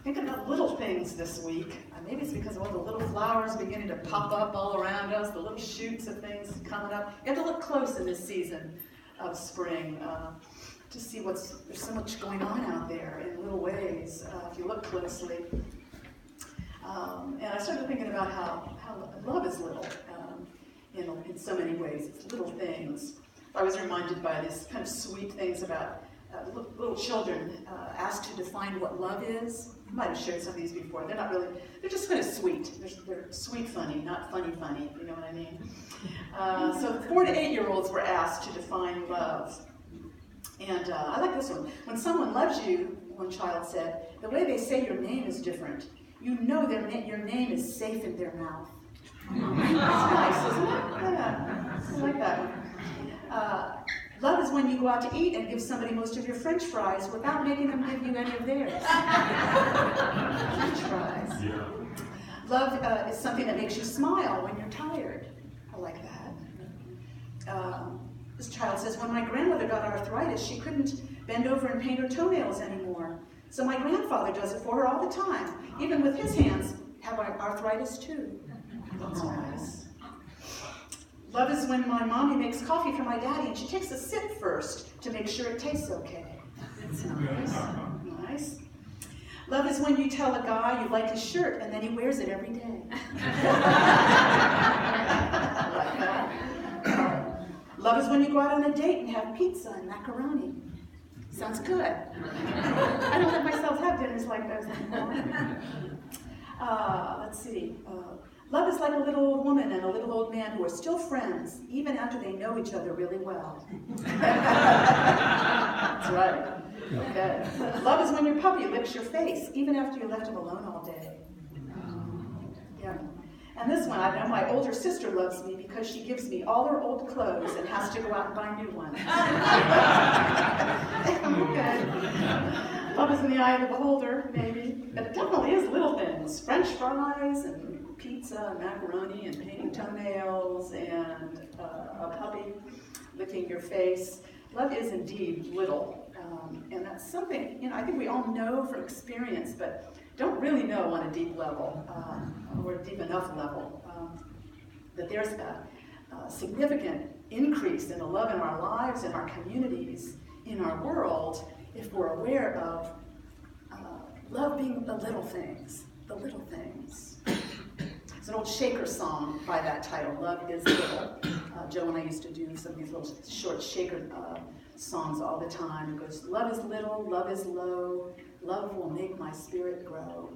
Thinking about little things this week. Maybe it's because of all the little flowers beginning to pop up all around us, the little shoots of things coming up. You have to look close in this season of spring to see there's so much going on out there in little ways, if you look closely. And I started thinking about how love is little in so many ways. It's little things. I was reminded by these kind of sweet things about little children asked to define what love is. I might have shared some of these before. They're not really, they're just kind of sweet. They're sweet funny, not funny funny, if you know what I mean. So 4 to 8-year-olds were asked to define love. And I like this one. When someone loves you, one child said, the way they say your name is different. You know your name is safe in their mouth. That's nice, isn't it? Yeah, I like that one. Love is when you go out to eat and give somebody most of your French fries without making them give you any of theirs. French fries. Yeah. Love is something that makes you smile when you're tired. I like that. This child says, when my grandmother got arthritis, she couldn't bend over and paint her toenails anymore. So my grandfather does it for her all the time. Even with his hands, have arthritis too. That's nice. Love is when my mommy makes coffee for my daddy and she takes a sip first to make sure it tastes okay. That's nice. Nice. Love is when you tell a guy you like his shirt and then he wears it every day. Like that. Love is when you go out on a date and have pizza and macaroni. Sounds good. I don't let myself have dinners like those anymore. Let's see. Love is like a little old woman and a little old man who are still friends, even after they know each other really well. That's right. Okay. Love is when your puppy licks your face, even after you left him alone all day. Yeah. And this one, I know my older sister loves me because she gives me all her old clothes and has to go out and buy new ones. Okay. Love is in the eye of the beholder, maybe. But it definitely is little things. French fries and pizza and macaroni and painting toenails and a puppy licking your face. Love is indeed little. And that's something, I think we all know from experience, but don't really know on a deep level, or a deep enough level, that there's a significant increase in the love in our lives, in our communities, in our world, if we're aware of love being the little things, the little things. It's an old Shaker song by that title, Love is Little. Joe and I used to do some of these little short Shaker songs all the time. It goes, love is little, love is low, love will make my spirit grow.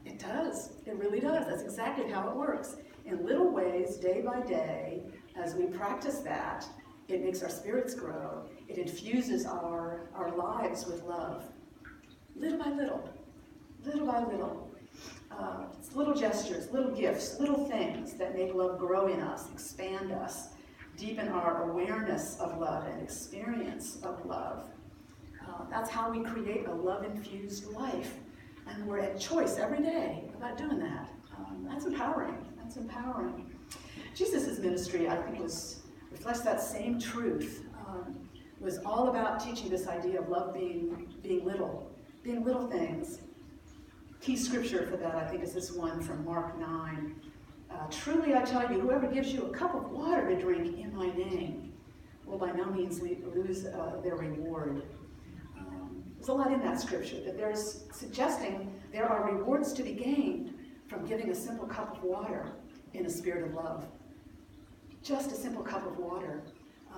It does, it really does. That's exactly how it works. In little ways, day by day, as we practice that, it makes our spirits grow. It infuses our lives with love. Little by little, little by little. It's little gestures, little gifts, little things that make love grow in us, expand us, deepen our awareness of love and experience of love. That's how we create a love-infused life. And we're at choice every day about doing that. That's empowering. That's empowering. Jesus' ministry, I think, reflects that same truth. Was all about teaching this idea of love being little things. Key scripture for that, I think, is this one from Mark 9. Truly I tell you, whoever gives you a cup of water to drink in my name will by no means lose their reward. There's a lot in that scripture that there's suggesting there are rewards to be gained from giving a simple cup of water in a spirit of love. Just a simple cup of water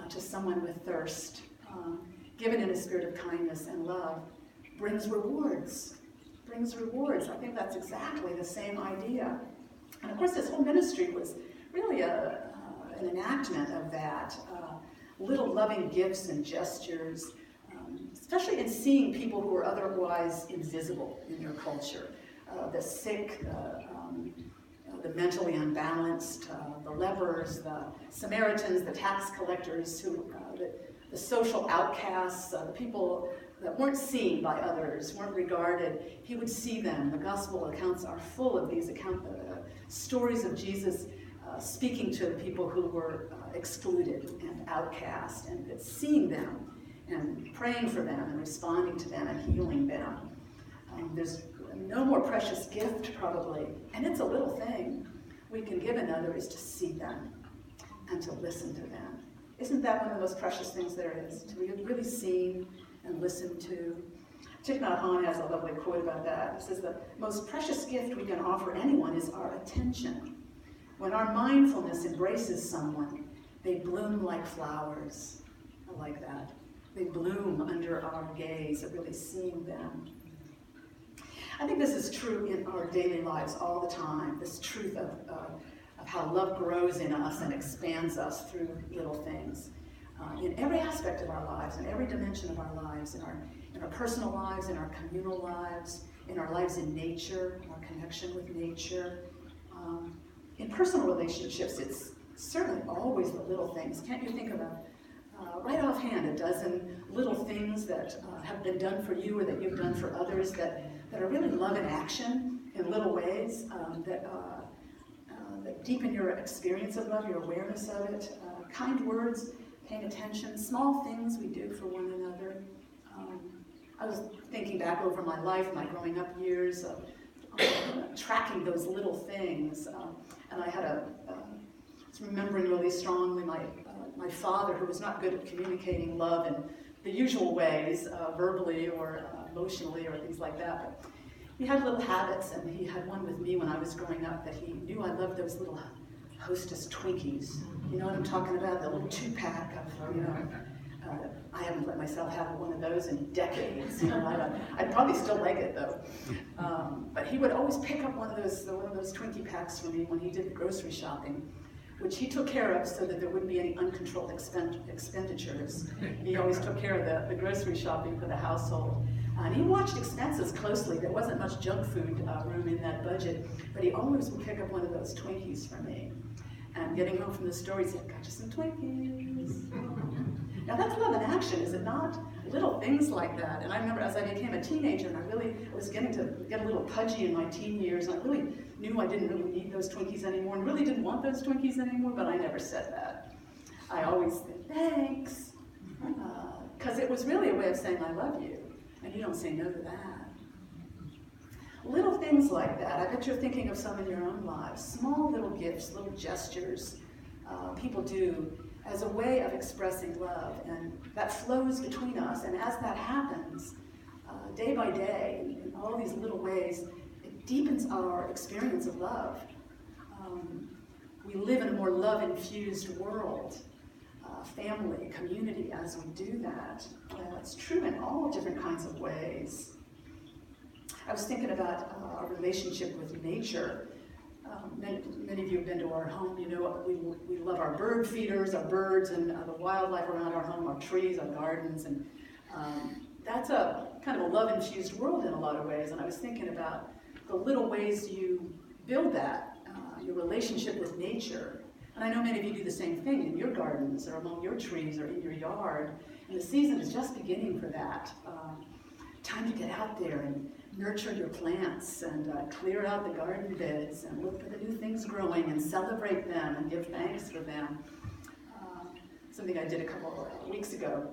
to someone with thirst, given in a spirit of kindness and love, brings rewards. I think that's exactly the same idea. And of course, this whole ministry was really an enactment of that. Little loving gifts and gestures, especially in seeing people who are otherwise invisible in your culture. The sick, the mentally unbalanced, the lepers, the Samaritans, the tax collectors, the social outcasts, the people that weren't seen by others, weren't regarded. He would see them. The gospel accounts are full of these stories of Jesus speaking to the people who were excluded and outcast, and seeing them and praying for them and responding to them and healing them. There's no more precious gift, probably, and it's a little thing we can give another, is to see them and to listen to them. Isn't that one of the most precious things there is, to be really seen and listened to? Thich Nhat Hanh has a lovely quote about that. He says, the most precious gift we can offer anyone is our attention. When our mindfulness embraces someone, they bloom like flowers. I like that. They bloom under our gaze of really seeing them. I think this is true in our daily lives all the time, this truth of how love grows in us and expands us through little things. In every aspect of our lives, in every dimension of our lives, in our personal lives, in our communal lives, in our lives in nature, our connection with nature. In personal relationships, it's certainly always the little things. Can't you think of right offhand, a dozen little things that have been done for you or that you've done for others that are really love in action in little ways, that deepen your experience of love, your awareness of it, kind words, paying attention, small things we do for one another. I was thinking back over my life, my growing up years, tracking those little things, and I was remembering really strongly my father, who was not good at communicating love in the usual ways, verbally or emotionally or things like that. But he had little habits, and he had one with me when I was growing up, that he knew I loved those little Hostess Twinkies. You know what I'm talking about? The little 2-pack of, I haven't let myself have one of those in decades. I'd probably still like it though. But he would always pick up one of those Twinkie packs for me when he did grocery shopping, which he took care of so that there wouldn't be any uncontrolled expenditures. He always took care of the grocery shopping for the household. And he watched expenses closely. There wasn't much junk food room in that budget, but he always would pick up one of those Twinkies for me. And getting home from the store, he said, "Got you some Twinkies." Now that's love in action, is it not? Little things like that. And I remember as I became a teenager, and I was getting to get a little pudgy in my teen years, and I really knew I didn't really need those Twinkies anymore, and really didn't want those Twinkies anymore, but I never said that. I always said, "Thanks," because it was really a way of saying I love you, and you don't say no to that. Little things like that. I bet you're thinking of some in your own lives. Small little gifts, little gestures people do as a way of expressing love, and that flows between us. And as that happens, day by day, in all these little ways, it deepens our experience of love. We live in a more love-infused world, family, community, as we do that. It's true in all different kinds of ways. I was thinking about our relationship with nature. Many of you have been to our home. You know, we love our bird feeders, our birds, and the wildlife around our home, our trees, our gardens, and that's a kind of a love-infused world in a lot of ways. And I was thinking about the little ways you build that, your relationship with nature. And I know many of you do the same thing in your gardens or among your trees or in your yard. And the season is just beginning for that. Time to get out there and nurture your plants and clear out the garden beds and look for the new things growing and celebrate them and give thanks for them. Something I did a couple of weeks ago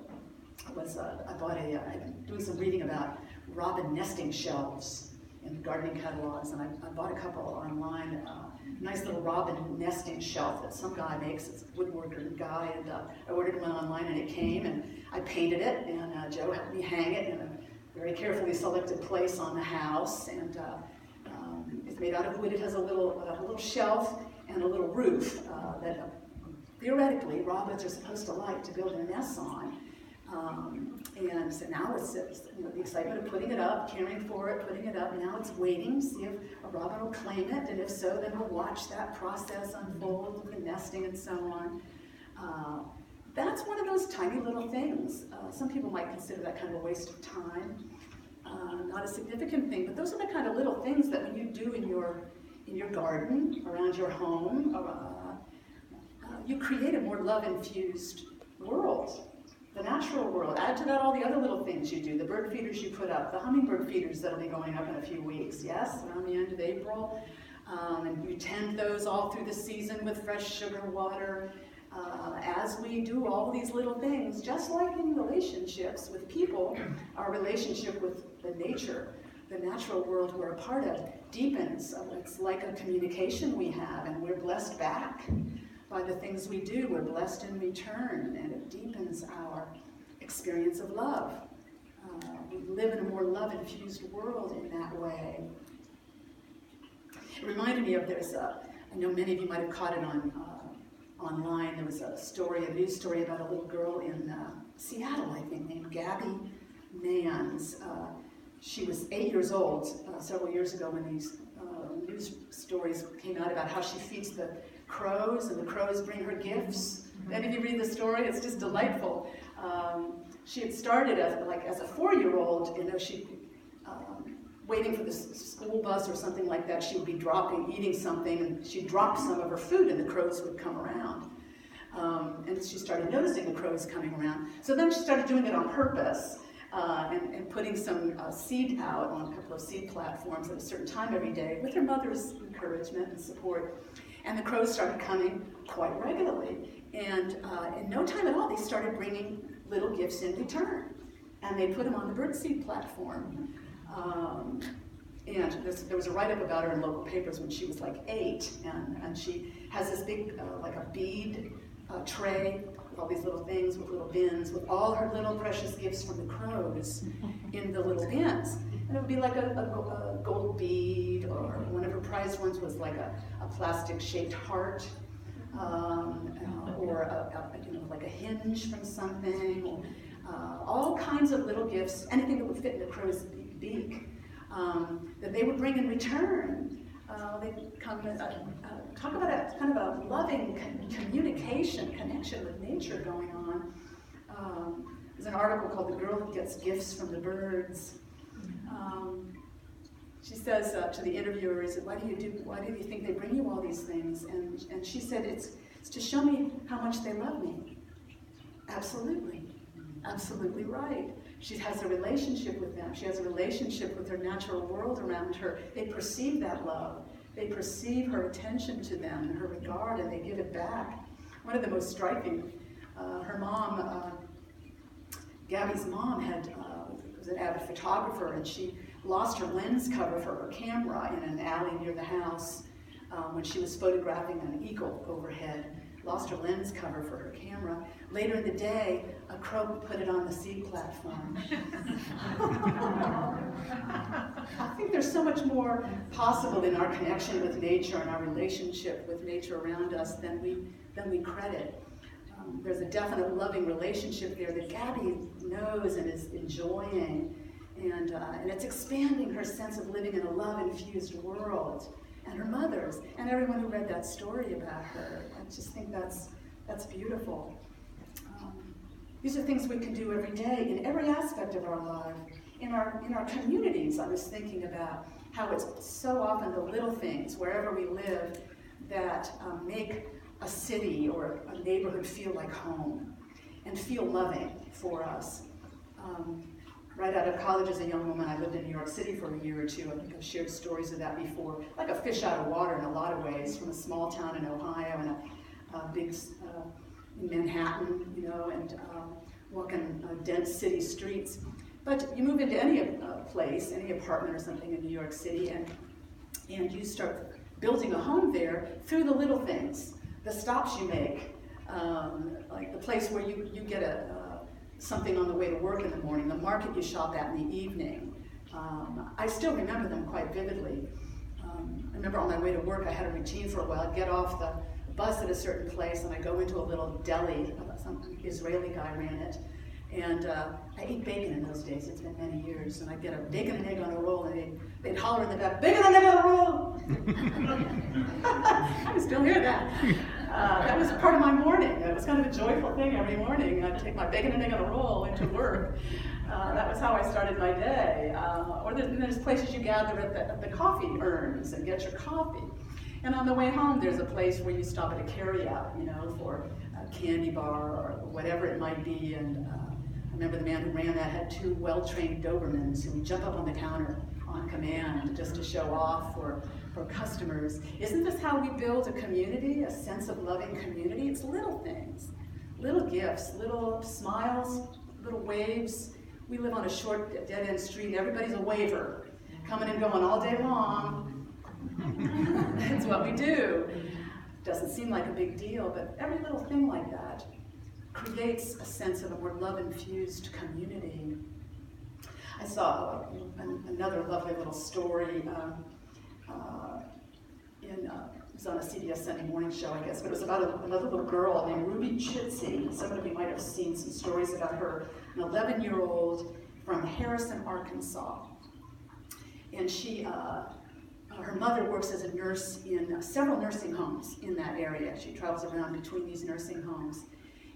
was I've been doing some reading about robin nesting shelves in gardening catalogs, and I bought a couple online. Nice little robin nesting shelf that some guy makes. It's a woodworker guy, and I ordered one online, and it came, and I painted it, and Joe helped me hang it in a very carefully selected place on the house, and it's made out of wood. It has a little shelf and a little roof that theoretically robins are supposed to like to build their nests on. And so now it's the excitement of putting it up, caring for it, putting it up. Now it's waiting to see if a robin will claim it, and if so, then we'll watch that process unfold with the nesting and so on. That's one of those tiny little things. Some people might consider that kind of a waste of time, not a significant thing, but those are the kind of little things that when you do in your garden, around your home, you create a more love-infused world. The natural world. Add to that all the other little things you do, the bird feeders you put up, the hummingbird feeders that'll be going up in a few weeks, yes, around the end of April. And you tend those all through the season with fresh sugar water. As we do all these little things, just like in relationships with people, our relationship with the nature, the natural world we're a part of deepens. It's like a communication we have, and we're blessed back by the things we do. We're blessed in return, and it deepens our experience of love. We live in a more love-infused world in that way. It reminded me of, I know many of you might have caught it on online. There was a news story about a little girl in Seattle, I think, named Gabby Mans. She was 8 years old several years ago when these news stories came out about how she feeds the crows, and the crows bring her gifts. Any of you read the story? It's just delightful. She had started as a 4-year-old, she waiting for the school bus or something like that. She would be eating something, and she'd drop some of her food, and the crows would come around. And she started noticing the crows coming around. So then she started doing it on purpose, and putting some seed out on a couple of seed platforms at a certain time every day with her mother's encouragement and support. And the crows started coming quite regularly. And in no time at all, they started bringing little gifts in return. And they put them on the birdseed platform. And there was a write-up about her in local papers when she was like 8, and she has this big, like a bead tray with all these little things, with little bins, with all her little precious gifts from the crows in the little bins. And it would be like a gold bead, or one of her prized ones was like a plastic-shaped heart, or like a hinge from something, or, all kinds of little gifts, anything that would fit in the crow's beak, that they would bring in return. They come talk about a kind of a loving connection with nature going on. There's an article called "The Girl Who Gets Gifts from the Birds." She says to the interviewers, why do you think they bring you all these things? And she said, it's to show me how much they love me. Absolutely. Absolutely right. She has a relationship with them. She has a relationship with her natural world around her. They perceive that love. They perceive her attention to them and her regard, and they give it back. One of the most striking, her mom, Gabby's mom, was an avid photographer, and she lost her lens cover for her camera in an alley near the house when she was photographing an eagle overhead. Lost her lens cover for her camera. Later in the day, a crow put it on the seed platform. I think there's so much more possible in our connection with nature and our relationship with nature around us than we credit. There's a definite loving relationship there that Gabby knows and is enjoying, and it's expanding her sense of living in a love-infused world. And her mothers, and everyone who read that story about her. I just think that's beautiful. These are things we can do every day in every aspect of our life. In our communities, I was thinking about how it's so often the little things, wherever we live, that make a city or a neighborhood feel like home and feel loving for us. Right out of college as a young woman, I lived in New York City for a year or two. I think I've shared stories of that before. Like a fish out of water in a lot of ways, from a small town in Ohio and a big in Manhattan, and walking dense city streets. But you move into any place, any apartment or something in New York City, and you start building a home there through the little things, the stops you make, like the place where you get something on the way to work in the morning, the market you shop at in the evening. I still remember them quite vividly. I remember on my way to work, I had a routine for a while. I'd get off the bus at a certain place, and I'd go into a little deli. Some Israeli guy ran it. And I ate bacon in those days. It's been many years. And I'd get a bacon and egg on a roll, and they'd holler in the back, "Bacon and egg on a roll!" I can still hear that. That was part of my morning. It was kind of a joyful thing every morning. I'd take my bacon and egg on a roll into work. That was how I started my day. Or there's places you gather at the coffee urns and get your coffee. And on the way home, there's a place where you stop at a carryout, for a candy bar or whatever it might be. And I remember the man who ran that had 2 well-trained Dobermans who would jump up on the counter on command just to show off for customers. Isn't this how we build a community, a sense of loving community? It's little things, little gifts, little smiles, little waves. We live on a short, dead-end street. Everybody's a waver. coming and going all day long. That's what we do. Doesn't seem like a big deal, but every little thing like that creates a sense of a more love-infused community. I saw another lovely little story it was on a CBS Sunday morning show, I guess, but it was about another little girl named Ruby Chitsey. Some of you might have seen some stories about her, an 11-year-old from Harrison, Arkansas. And she, her mother works as a nurse in several nursing homes in that area. She travels around between these nursing homes.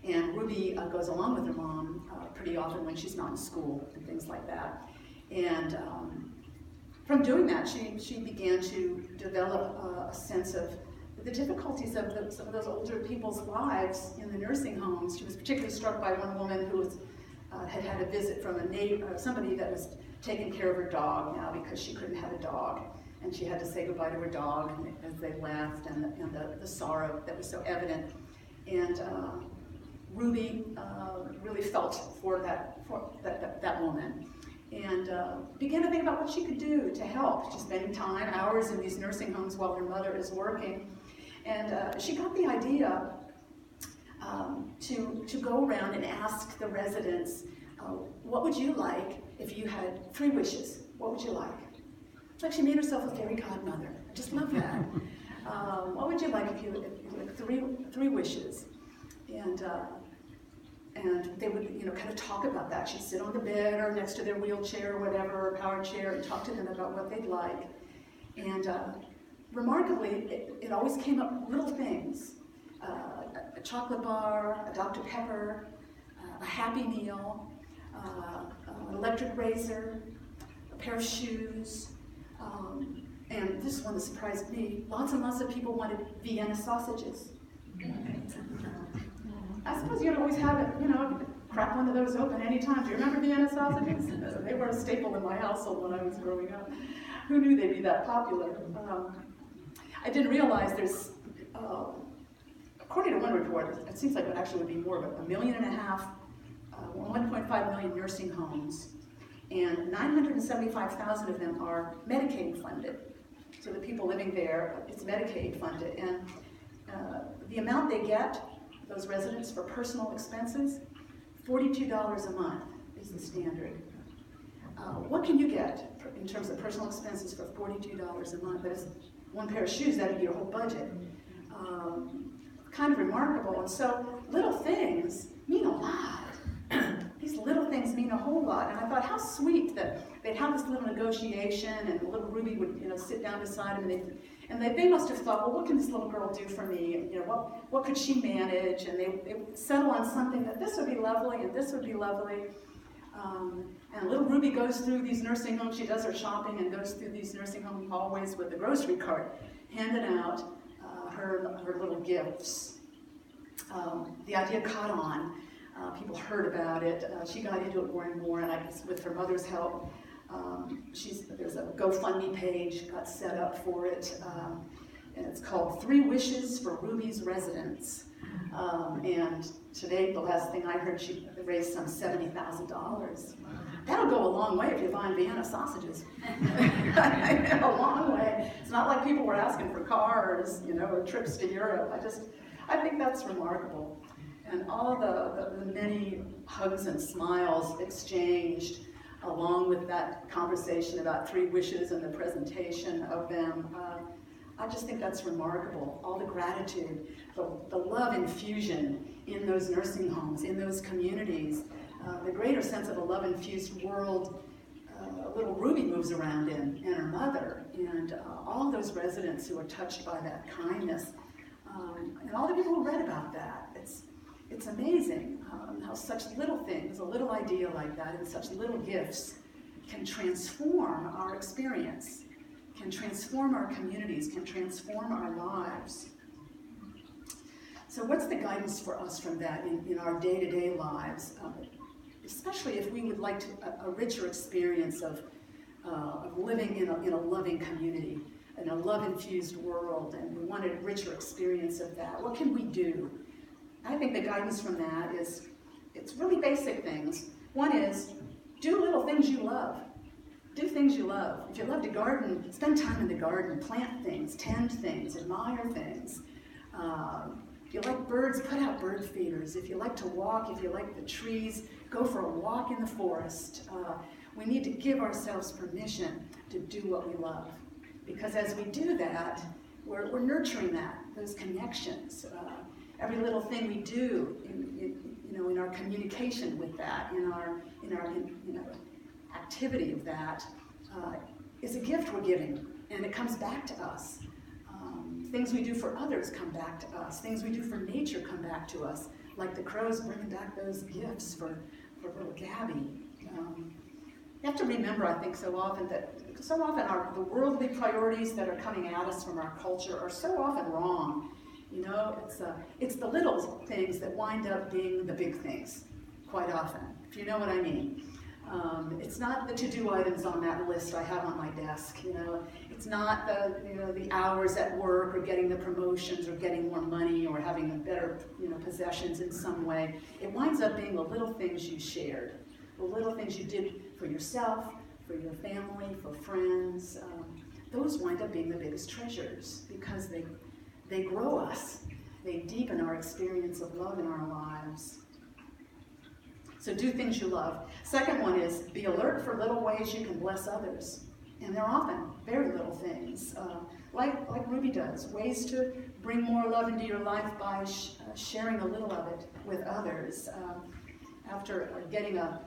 And Ruby goes along with her mom pretty often when she's not in school and things like that. And from doing that, she began to develop a sense of the difficulties of some of those older people's lives in the nursing homes. She was particularly struck by one woman who was, had a visit from a neighbor, somebody that was taking care of her dog now because she couldn't have a dog. And she had to say goodbye to her dog as they left, and the sorrow that was so evident. And Ruby really felt for that woman, and began to think about what she could do to help. She's spending time, hours in these nursing homes while her mother is working. And she got the idea to go around and ask the residents, what would you like if you had 3 wishes? What would you like? It's like she made herself a fairy godmother. I just love that. What would you like if you had 3 wishes? And they would, kind of talk about that. She'd sit on the bed or next to their wheelchair or whatever, or power chair, and talk to them about what they'd like. And remarkably, it always came up little things. A chocolate bar, a Dr. Pepper, a Happy Meal, an electric razor, a pair of shoes, and this one that surprised me, lots and lots of people wanted Vienna sausages. I suppose you'd always have it, crack one of those open anytime. Do you remember Vienna sausages? They were a staple in my household when I was growing up. Who knew they'd be that popular? I didn't realize there's, according to one report, it seems like it actually would be more, but 1.5 million, 1.5 million nursing homes, and 975,000 of them are Medicaid funded. So the people living there, it's Medicaid funded, and the amount they get, those residents, for personal expenses, $42 a month is the standard. What can you get in terms of personal expenses for $42 a month? That is one pair of shoes, that would be your whole budget. Kind of remarkable. And so little things mean a lot. These little things mean a whole lot. And I thought, how sweet that they'd have this little negotiation, and little Ruby would, sit down beside him, and they must have thought, well, what can this little girl do for me? And, what could she manage? And they would settle on something that this would be lovely and this would be lovely. And little Ruby goes through these nursing homes. She does her shopping and goes through these nursing home hallways with the grocery cart, handing out her little gifts. The idea caught on. People heard about it. She got into it more and more, and I guess with her mother's help, there's a GoFundMe page got set up for it, and it's called 3 Wishes for Ruby's Residents. And today, the last thing I heard, she raised some $70,000. That'll go a long way if you're buying Vienna sausages. A long way. It's not like people were asking for cars, or trips to Europe. I think that's remarkable. And all the many hugs and smiles exchanged along with that conversation about 3 wishes and the presentation of them, I just think that's remarkable. All the gratitude, the love infusion in those nursing homes, in those communities, the greater sense of a love-infused world little Ruby moves around in, and her mother, and all those residents who are touched by that kindness, and all the people who read about that. It's amazing how such little things, a little idea like that, and such little gifts can transform our experience, can transform our communities, can transform our lives. So what's the guidance for us from that in our day-to-day lives, especially if we would like a richer experience of living in a loving community, in a love-infused world, and we want a richer experience of that? What can we do? I think the guidance from that it's really basic things. One is, do little things you love. Do things you love. If you love to garden, spend time in the garden, plant things, tend things, admire things. If you like birds, put out bird feeders. If you like to walk, if you like the trees, go for a walk in the forest. We need to give ourselves permission to do what we love. Because as we do that, we're nurturing those connections. Every little thing we do in our communication with that, in our activity of that, is a gift we're giving, and it comes back to us. Things we do for others come back to us. Things we do for nature come back to us, like the crows bringing back those gifts for little Gabby. You have to remember, I think, so often the worldly priorities that are coming at us from our culture are so often wrong. It's the little things that wind up being the big things, quite often, if you know what I mean. It's not the to-do items on that list I have on my desk. It's not the hours at work, or getting the promotions, or getting more money, or having the better possessions in some way. It winds up being the little things you shared, the little things you did for yourself, for your family, for friends. Those wind up being the biggest treasures, because they grow us. They deepen our experience of love in our lives. So do things you love. Second one is be alert for little ways you can bless others. And they're often very little things, like Ruby does, ways to bring more love into your life by sharing a little of it with others. After getting a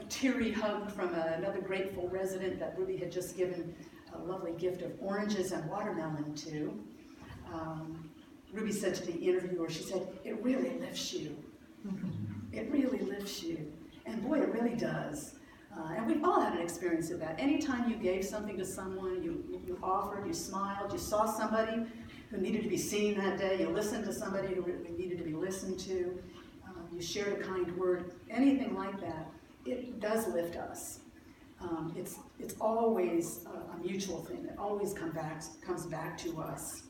teary hug from another grateful resident that Ruby had just given a lovely gift of oranges and watermelon to, Ruby said to the interviewer, she said, "It really lifts you. It really lifts you." And boy, it really does. And we've all had an experience of that. Anytime you gave something to someone, you offered, you smiled, you saw somebody who needed to be seen that day, you listened to somebody who really needed to be listened to, you shared a kind word, anything like that, it does lift us. It's always a mutual thing. It always comes back to us.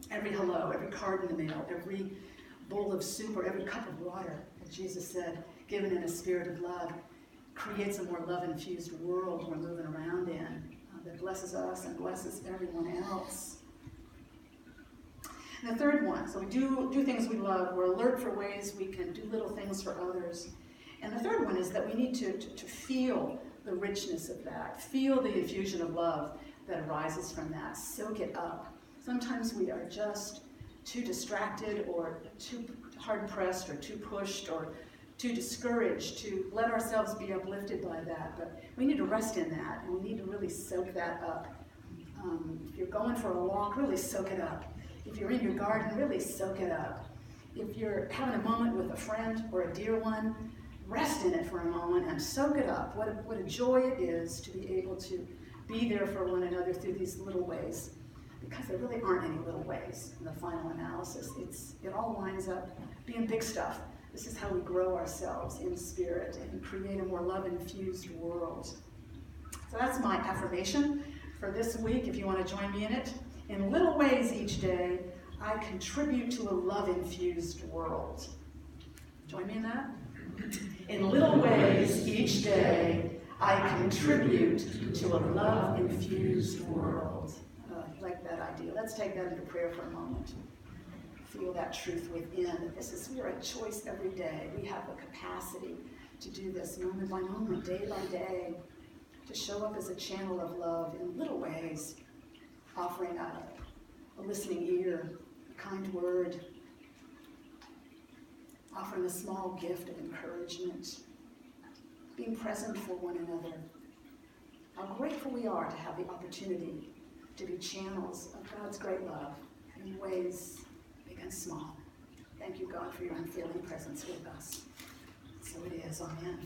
Every hello, every card in the mail, every bowl of soup, or every cup of water, as Jesus said, given in a spirit of love, creates a more love-infused world we're moving around in that blesses us and blesses everyone else. And the third one, so we do things we love. We're alert for ways we can do little things for others. And the third one is that we need to feel the richness of that, feel the infusion of love that arises from that, soak it up. Sometimes we are just too distracted, or too hard-pressed, or too pushed, or too discouraged to let ourselves be uplifted by that. But we need to rest in that, and we need to really soak that up. If you're going for a walk, really soak it up. If you're in your garden, really soak it up. If you're having a moment with a friend or a dear one, rest in it for a moment and soak it up. What a joy it is to be able to be there for one another through these little ways. Because there really aren't any little ways in the final analysis. It all winds up being big stuff. This is how we grow ourselves in spirit and create a more love-infused world. So that's my affirmation for this week, if you want to join me in it. In little ways each day, I contribute to a love-infused world. Join me in that? In little ways each day, I contribute to a love-infused world. Like that idea. Let's take that into prayer for a moment. Feel that truth within. We are a choice every day. We have the capacity to do this moment by moment, day by day, to show up as a channel of love in little ways, offering a listening ear, a kind word, offering a small gift of encouragement, being present for one another. How grateful we are to have the opportunity to be channels of God's great love in ways big and small. Thank you, God, for your unfailing presence with us. So it is. Amen.